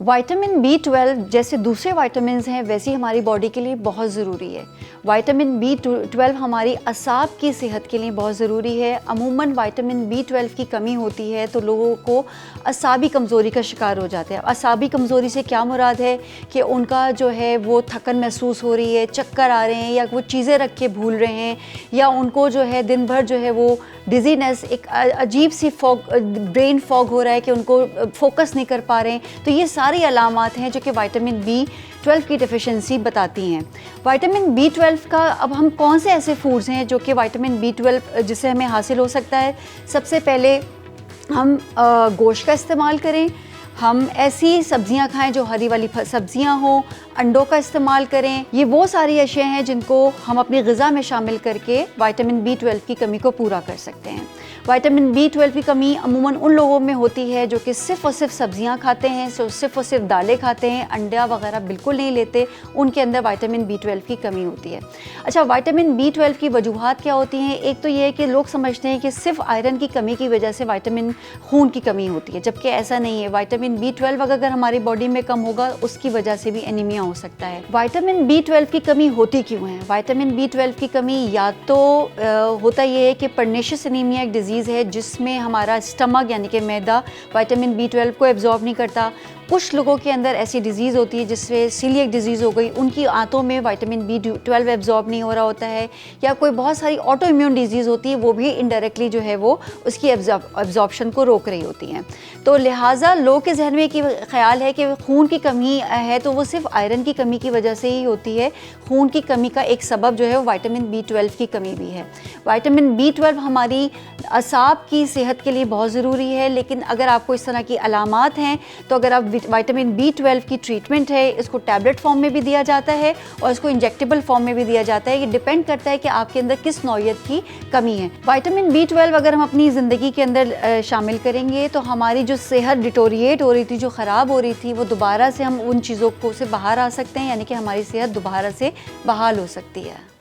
Vitamin B12 जैसे दूसरे vitamins हैं वैसे ही हमारी बॉडी के लिए बहुत ज़रूरी है। विटामिन B12 हमारी असाब की सेहत के लिए बहुत ज़रूरी है। अमूमन विटामिन B12 की कमी होती है तो लोगों को असाबी कमज़ोरी का शिकार हो जाते हैं। असाबी कमज़ोरी से क्या मुराद है कि उनका जो है वो थकन महसूस हो रही है, चक्कर आ रहे हैं, या वो चीज़ें रख के भूल रहे हैं, या उनको जो है दिन भर जो है वो डिजीनेस, एक अजीब सी ब्रेन फॉग हो रहा है कि उनको फोकस नहीं कर पा रहे हैं। तो ये सारी अलामात हैं जो कि विटामिन B12 की डेफिशिएंसी बताती हैं। विटामिन B12 का अब हम कौन से ऐसे फूड्स हैं जो कि विटामिन B12 जिससे हमें हासिल हो सकता है। सबसे पहले हम गोश्त का इस्तेमाल करें, हम ऐसी सब्जियां खाएं जो हरी वाली सब्जियां हों, अंडों का इस्तेमाल करें। ये वो सारी अशियाँ हैं जिनको हम अपनी ग़िज़ा में शामिल करके विटामिन B12 की कमी को पूरा कर सकते हैं। विटामिन B12 की कमी अमूमन उन लोगों में होती है जो कि सिर्फ़ और सिर्फ सब्जियां खाते हैं, सिर्फ़ और सिर्फ दालें खाते हैं, अंडा वगैरह बिल्कुल नहीं लेते, उनके अंदर विटामिन B12 की कमी होती है। अच्छा, विटामिन B12 की वजूहात क्या होती हैं? एक तो ये है कि लोग समझते हैं कि सिर्फ आयरन की कमी की वजह से खून की कमी होती है, जबकि ऐसा नहीं है। विटामिन B12 अगर हमारी बॉडी में कम होगा उसकी वजह से भी एनीमिया हो सकता है। विटामिन B12 की कमी होती क्यों है? विटामिन B12 की कमी या तो होता ये है कि परनेशियस एनीमिया एक डिजीज़ है जिसमें हमारा स्टमक यानी कि मैदा विटामिन B12 को एब्जॉर्ब नहीं करता। कुछ लोगों के अंदर ऐसी डिज़ीज़ होती है जिससे सीलिएक डिज़ीज़ हो गई, उनकी आंतों में विटामिन B12 एब्जॉर्ब नहीं हो रहा होता है, या कोई बहुत सारी ऑटो इम्यून डिज़ीज़ होती है वो भी इनडायरेक्टली जो है वो उसकी एब्जॉर्प्शन को रोक रही होती हैं। तो लिहाजा लोग के जहन में एक ख्याल है कि खून की कमी है तो वो सिर्फ आयरन की कमी की वजह से ही होती है। खून की कमी का एक सबब जो है वो विटामिन B12 की कमी भी है। विटामिन B12 हमारी असाब की सेहत के लिए बहुत ज़रूरी है, लेकिन अगर आपको इस तरह की अलामात हैं तो अगर आप विटामिन B12 की ट्रीटमेंट है, इसको टैबलेट फॉर्म में भी दिया जाता है और इसको इंजेक्टेबल फॉर्म में भी दिया जाता है। ये डिपेंड करता है कि आपके अंदर किस नौइयत की कमी है। विटामिन B12 अगर हम अपनी ज़िंदगी के अंदर शामिल करेंगे तो हमारी जो सेहत डिटोरिएट हो रही थी, जो ख़राब हो रही थी, वो दोबारा से हम उन चीज़ों को से बाहर आ सकते हैं, यानी कि हमारी सेहत दोबारा से बहाल हो सकती है।